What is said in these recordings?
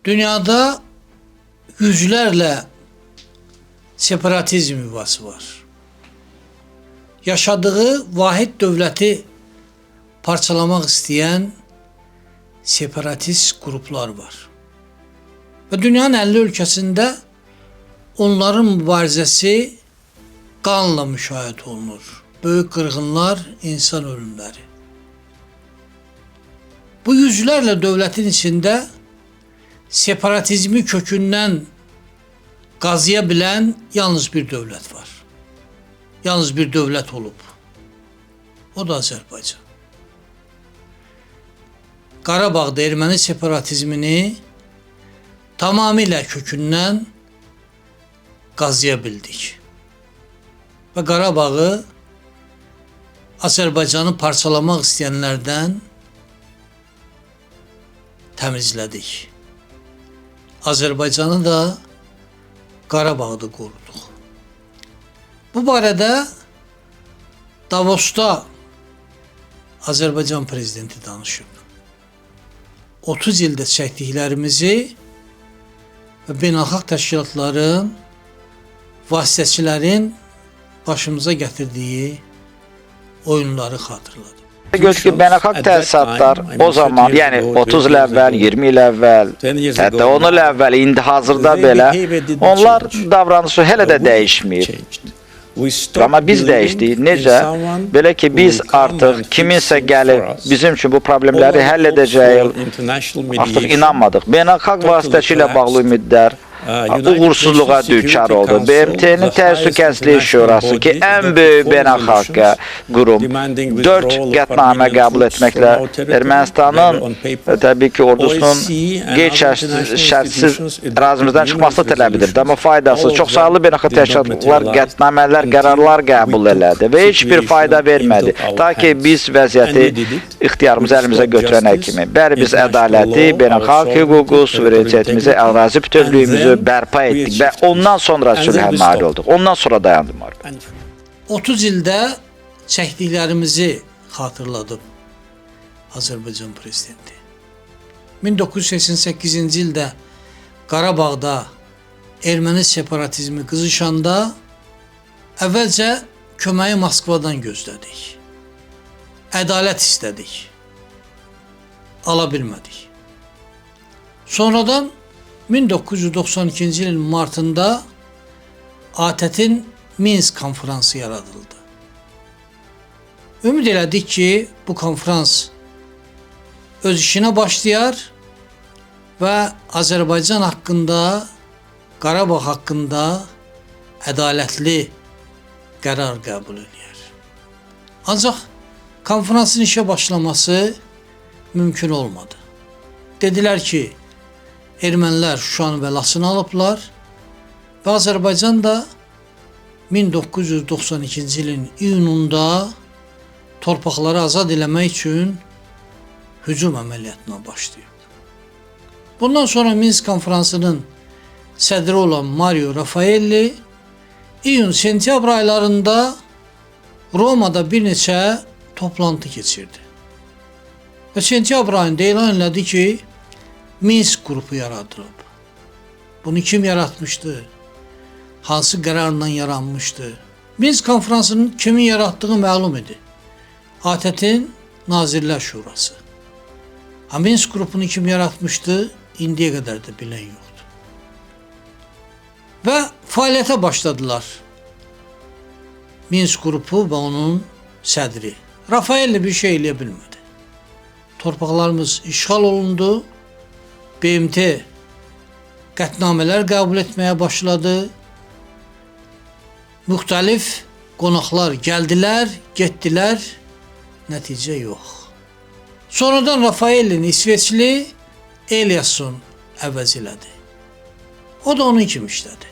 Dünyada yüzlerle separatizm yuvası var. Yaşadığı vahid dövləti parçalamak isteyen separatist gruplar var. Ve dünyanın 50 ülkesinde onların mübarizəsi qanla müşahidə olunur. Böyük qırğınlar, insan ölümləri. Bu yüzlerle dövlətin içində separatizmi kökündən qazıya bilən yalnız bir dövlət var. Yalnız bir dövlət olub. O da Azərbaycan. Qarabağda erməni separatizmini tamamilə kökündən qazıya bildik. Və Qarabağı Azərbaycanı parçalamaq istəyənlərdən təmizlədik. Azərbaycanı da Qarabağda qoruduq. Bu barədə Davosda Azərbaycan prezidenti danışıb. 30 ildə çəkdiklərimizi və beynəlxalq təşkilatların, vasitəçilərin başımıza gətirdiyi oyunları xatırladı. Göz ki beynəlxalq təsisatlar o zaman, yəni 30 il əvvəl, 20 il əvvəl, hətta 10 il əvvəl, indi hazırda belə onlar davranışı hələ də dəyişməyib. Amma biz dəyişdik. Necə? Belə ki, biz artıq kiminsə gəlib bizim üçün bu problemləri həll edəcəyik, artıq inanmadıq. Beynəlxalq vasitəçi ilə bağlı ümidlər uğursuzluğa düçar oldu. BMT-nin Təhlükəsizlik Şurası ki, ən böyük beynəlxalq qurum 4 qətnamə qəbul etməklə Ermənistanın təbii ki, ordusunun qeyri-şərtsiz ərazimizdən çıxmasını tələb edir. Amma faydası çox saylı beynəlxalq təşkilatlar qətnamələr, qərarlar qəbul elədi və heç bir fayda vermədi. Ta ki, biz vəziyyəti ixtiyarımızı əlimizə götürənə kimi. Bəli, biz ədaləti, beynəlxalq hüququ, suverenitetimizi, ərazi bütövlüyümüzü bərpa etdik və ondan sonra sülhə nail olduq. Ondan sonra dayandı müharibə. 30 ildə çəkdiklərimizi xatırladıb Azərbaycan prezidenti. 1988-ci ildə Qarabağda erməni separatizmi qızışanda əvvəlcə köməyi Moskvadan gözlədik. Ədalət istədik. Ala bilmədik. Sonradan 1992-ci ilin martında ATƏT-in Minsk konferansı yaradıldı. Ümid elədik ki, bu konferans öz işinə başlayar və Azərbaycan haqqında, Qarabağ haqqında ədalətli qərar qəbul edir. Ancaq konferansın işə başlaması mümkün olmadı. Dedilər ki, ermənilər Şuşanı və Laçını alıblar və Azərbaycan da 1992-ci ilin iyununda torpaqları azad eləmək üçün hücum əməliyyatına başlayıb. Bundan sonra Minsk konferansının sədri olan Mario Raffaelli iyun-sentyabr aylarında Romada bir neçə toplantı keçirdi. Və sentyabr ayında elan elədi ki, Minsk qrupu yaradılıb. Bunu kim yaratmışdı? Hansı qərarla yaranmışdı? Minsk konferansının kimin yaratdığı məlum idi. ATƏT-in Nazirlər Şurası. Minsk qrupunu kim yaratmışdı? İndiyə qədər də bilən yoxdur. Və fəaliyyətə başladılar. Minsk qrupu və onun sədri. Rafaelli bir şey eləyə bilmədi. Torpaqlarımız işğal olundu. BMT qətnamələr qəbul etməyə başladı. Müxtəlif qonaqlar gəldilər, getdilər, nəticə yox. Sonradan Rafaellini İsveçli Eliasson əvəz elədi. O da onun kimi işlədi.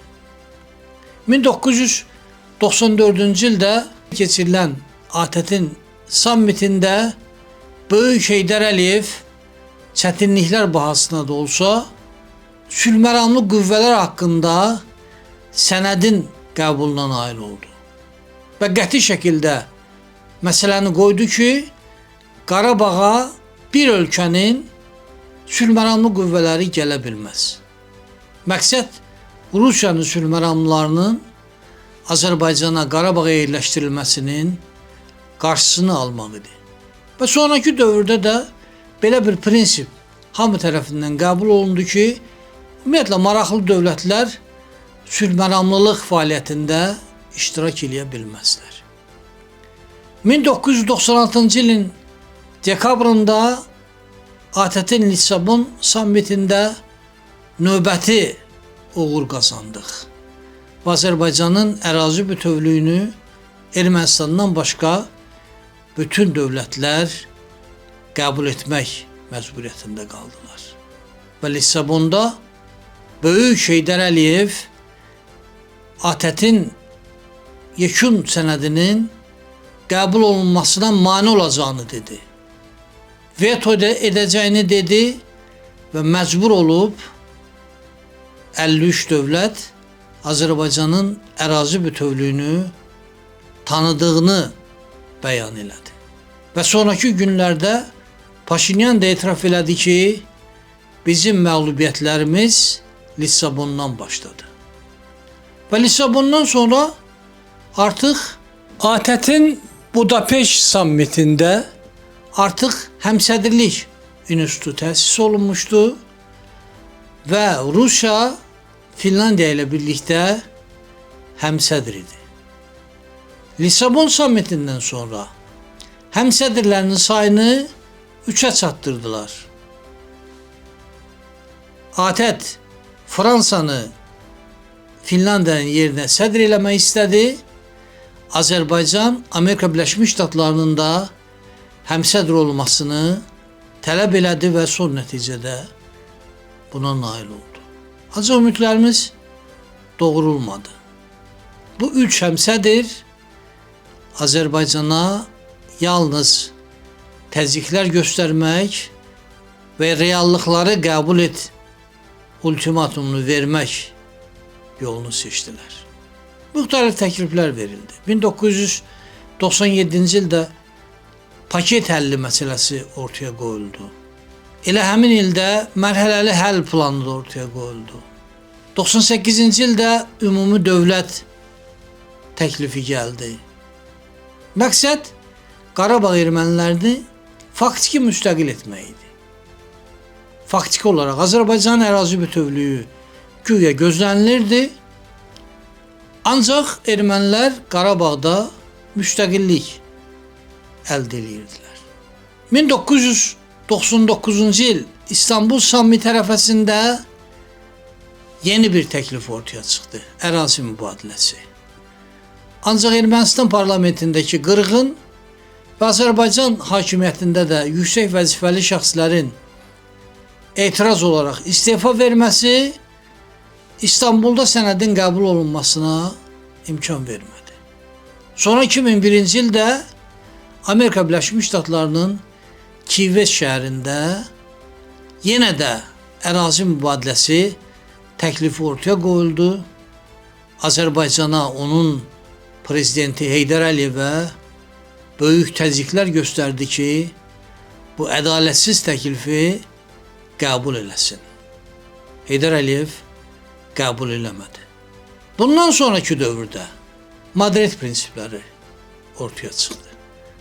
1994-cü ildə keçirilən ATƏT-in sammitində Böyük Heydər Əliyev çətinliklər bahasına da olsa sülhməramlı qüvvələr haqqında sənədin qəbuluna nail oldu. Və qəti şəkildə məsələni qoydu ki, Qarabağa bir ölkənin sülhməramlı qüvvələri gələ bilməz. Məqsəd Rusiyanın sülhməramlılarının Azərbaycana, Qarabağa yerləşdirilməsinin qarşısını almaq idi. Və sonraki dövrdə də belə bir prinsip hamı tərəfindən qəbul olundu ki, ümumiyyətlə maraqlı dövlətlər sülhməramlılıq fəaliyyətində iştirak edə bilməzlər. 1996-cı ilin dekabrında ATƏT-in Lissabon sammitində növbəti uğur qazandıq. Və Azərbaycanın ərazi bütövlüyünü Ermənistandan başqa bütün dövlətlər qəbul etmək məcburiyyətində qaldılar. Və Lissabonda Böyük Heydər Əliyev ATƏT-in yekun sənədinin qəbul olunmasına mane olacağını dedi. Veto edəcəyini dedi və məcbur olub 53 dövlət Azərbaycanın ərazi bütövlüyünü tanıdığını bəyan elədi. Və sonraki günlərdə Paşinyan da etiraf elədi ki, bizim məğlubiyyətlərimiz Lissabondan başladı. Və Lissabondan sonra artıq ATƏT-in Budapeşt sammitində artıq həmsədrlik institutu təsis olunmuşdu və Rusiya Finlandiya ilə birlikdə həmsədr idi. Lissabon sammitindən sonra həmsədrlərinin sayını 3-ə çatdırdılar. ATƏT Fransanı Finlandiyanın yerinə sədr eləmək istədi. Azərbaycan Amerika Birləşmiş Ştatlarının da həmsədr olmasını tələb elədi və son nəticədə buna nail oldu. Ancaq ümidlərimiz doğrulmadı. Bu 3 həmsədr Azərbaycana yalnız təzyiqlər göstərmək və reallıqları qəbul et ultimatumunu vermək yolunu seçdilər. Müxtəlif təkliflər verildi. 1997-ci ildə paket həlli məsələsi ortaya qoyuldu. Elə həmin ildə mərhələli həll planı da ortaya qoyuldu. 98-ci ildə ümumi dövlət təklifi gəldi. Məqsəd Qarabağ ermənilərini faktiki müstəqil etmək idi. Faktiki olaraq Azərbaycanın ərazi bütövlüyü güya gözlənilirdi. Ancaq ermənilər Qarabağda müstəqillik əldə edirdilər. 1999-cu il İstanbul sammiti ərəfəsində yeni bir təklif ortaya çıxdı. Ərazi mübadiləsi. Ancaq Ermənistan parlamentindəki qırğın və Azərbaycan hakimiyyətində də yüksək vəzifəli şəxslərin etiraz olaraq istefa verməsi İstanbulda sənədin qəbul olunmasına imkan vermədi. Sonra 2001-ci ildə Amerika Birləşmiş Ştatlarının Key-West şəhərində yenə də ərazi mübadiləsi təklifi ortaya qoyuldu. Azərbaycana onun prezidenti Heydər Əliyevə böyük təzyiqlər göstərdi ki, bu ədalətsiz təklifi qəbul eləsin. Heydər Əliyev qəbul eləmədi. Bundan sonraki dövrdə Madrid prinsipləri ortaya çıxdı.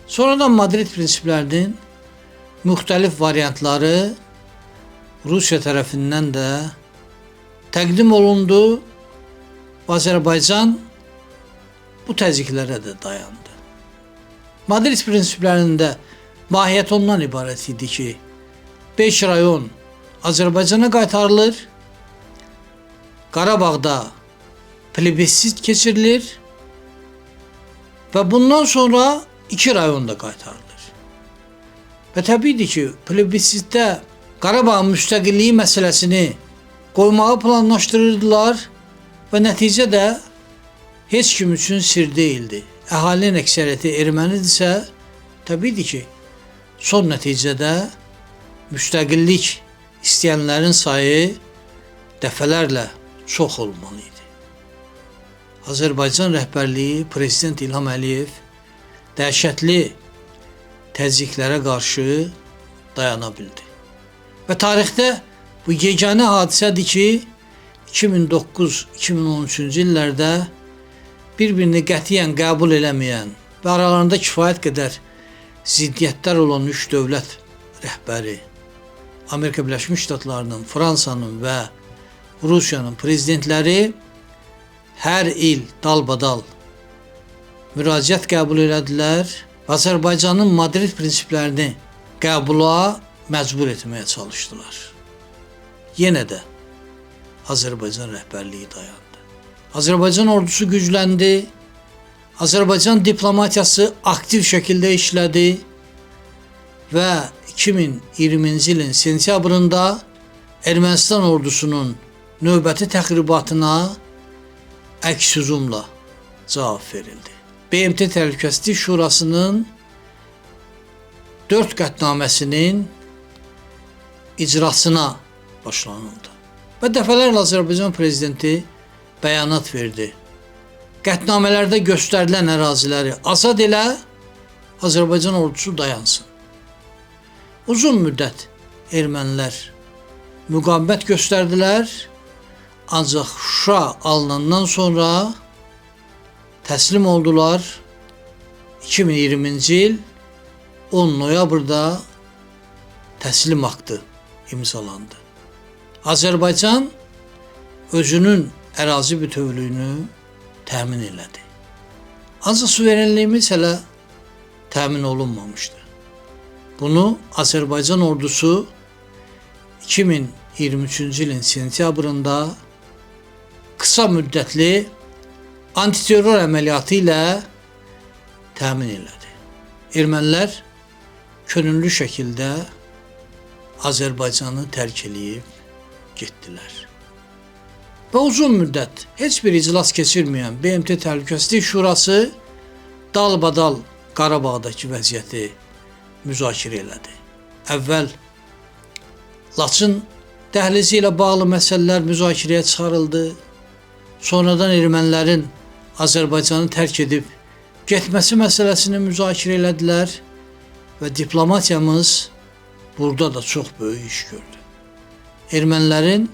Sonradan Madrid prinsiplərinin müxtəlif variantları Rusiya tərəfindən də təqdim olundu və Azərbaycan bu təzyiqlərə də dayandı. Madrid prinsiplərində mahiyyət ondan ibarət idi ki, 5 rayon Azərbaycana qaytarılır, Qarabağda plebissit keçirilir və bundan sonra 2 rayon da qaytarılır. Və təbiidir ki, plebissitdə Qarabağ müstəqilliyi məsələsini qoymağı planlaşdırırdılar və nəticə də heç kim üçün sir deyildi. Əhalinin əksəriyyəti ermənidirsə, təbiidir ki, son nəticədə müstəqillik istəyənlərin sayı dəfələrlə çox olmalı idi. Azərbaycan rəhbərliyi Prezident İlham Əliyev dəhşətli təzyiqlərə qarşı dayana bildi. Və tarixdə bu yeganə hadisədir ki, 2009-2013-cü illərdə bir-birini qətiyyən qəbul eləməyən və aralarında kifayət qədər ziddiyyətlər olan üç dövlət rəhbəri, Amerika Birləşmiş Ştatlarının, Fransanın və Rusiyanın prezidentləri hər il dalbadal müraciət qəbul elədilər və Azərbaycanın Madrid prinsiplərini qəbula məcbur etməyə çalışdılar. Yenə də Azərbaycan rəhbərliyi dayandı. Azərbaycan ordusu gücləndi, Azərbaycan diplomatiyası aktiv şəkildə işlədi və 2020-ci ilin sentyabrında Ermənistan ordusunun növbəti təxribatına əks hücumla cavab verildi. BMT Təhlükəsizlik Şurasının 4 qətnaməsinin icrasına başlanıldı. Və dəfələrlə Azərbaycan prezidenti bəyanat verdi. Qətnamələrdə göstərilən əraziləri azad elə, Azərbaycan ordusu dayansın. Uzun müddət ermənilər müqavimət göstərdilər, ancaq Şuşa alınandan sonra təslim oldular. 2020-ci il 10 noyabrda təslim aktı imzalandı. Azərbaycan özünün ərazi bütövlüyünü təmin elədi. Ancaq suverenliyimiz hələ təmin olunmamışdı. Bunu Azərbaycan ordusu 2023-cü ilin sentyabrında qısa müddətli antiterror əməliyyatı ilə təmin elədi. Ermənilər könüllü şəkildə Azərbaycanı tərk eləyib getdilər. Və uzun müddət heç bir iclas keçirməyən BMT Təhlükəsizlik Şurası dalbadal Qarabağdakı vəziyyəti müzakirə elədi. Əvvəl Laçın dəhlizi ilə bağlı məsələlər müzakirəyə çıxarıldı. Sonradan ermənilərin Azərbaycanı tərk edib getməsi məsələsini müzakirə elədilər və diplomatiyamız burada da çox böyük iş gördü. Ermənilərin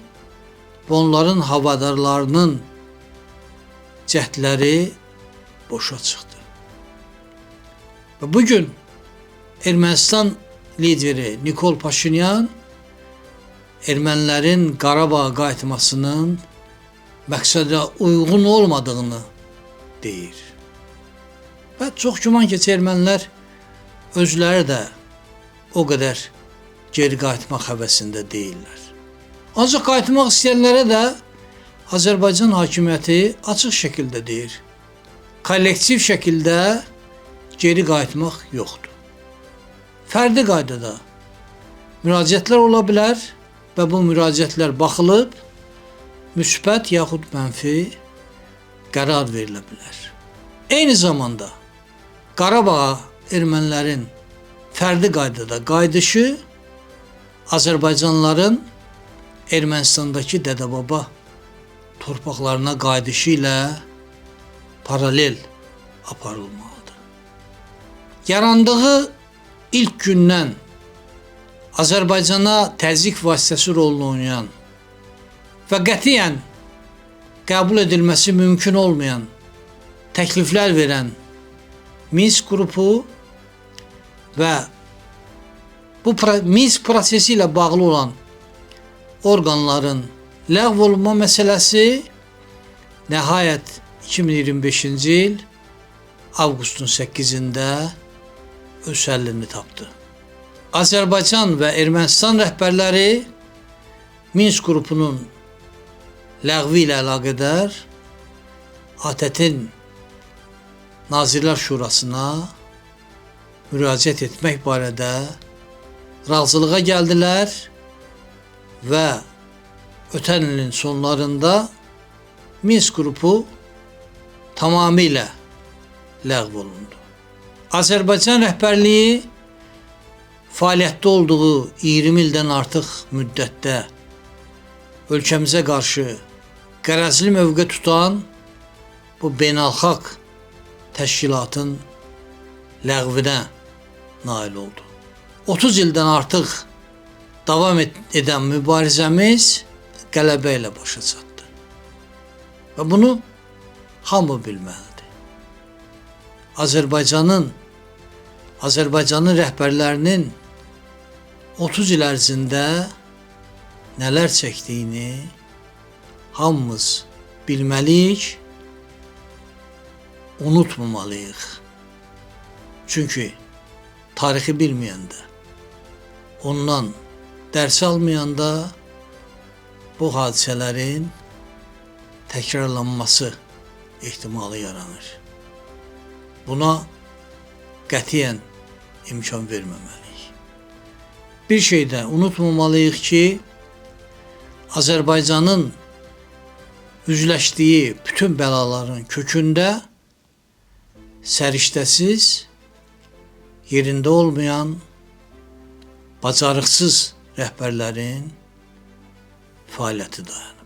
və onların havadarlarının cəhdləri boşa çıxdı. Və bugün Ermənistan lideri Nikol Paşinyan ermənilərin Qarabağa qayıtmasının məqsədə uyğun olmadığını deyir. Və çox güman ki, ermənilər özləri də o qədər geri qayıtmaq həvəsində deyirlər. Ancaq qayıtmaq istəyənlərə də Azərbaycan hakimiyyəti açıq şəkildə deyir. Kollektiv şəkildə geri qayıtmaq yoxdur. Fərdi qaydada müraciətlər ola bilər və bu müraciətlər baxılıb müsbət yaxud mənfi qərar verilə bilər. Eyni zamanda Qarabağa ermənilərin fərdi qaydada qayıdışı Azərbaycanlıların Ermənistandakı Dədəbaba torpaqlarına qayıdışı ilə paralel aparılmalıdır. Yarandığı ilk gündən Azərbaycana təzyiq vasitəsi rolunu oynayan və qətiyyən qəbul edilməsi mümkün olmayan təkliflər verən Minsk qrupu və bu Minsk prosesi ilə bağlı olan orqanların ləğv olunma məsələsi nəhayət 2025-ci il avqustun 8-də öz həllini tapdı. Azərbaycan və Ermənistan rəhbərləri Minsk qrupunun ləğvi ilə əlaqədar ATƏT-in Nazirlər Şurasına müraciət etmək barədə razılığa gəldilər və ötən ilin sonlarında Minsk qrupu tamamilə ləğv olundu. Azərbaycan rəhbərliyi fəaliyyətdə olduğu 20 ildən artıq müddətdə ölkəmizə qarşı qərəzli mövqe tutan bu beynəlxalq təşkilatın ləğvinə nail oldu. 30 ildən artıq davam edən mübarizəmiz qələbə ilə başa çatdı. Və bunu hamı bilməlidir. Azərbaycanın rəhbərlərinin 30 il ərzində nələr çəkdiyini hamımız bilməliyik, unutmamalıyıq. Çünki tarixi bilməyəndə, ondan dərs almayanda bu hadisələrin təkrarlanması ehtimalı yaranır. Buna qətiyyən imkan verməməliyik. Bir şey də unutmamalıyıq ki, Azərbaycanın üzləşdiyi bütün bəlaların kökündə səriştəsiz, yerində olmayan, bacarıqsız rəhbərlərin fəaliyyəti dayanır.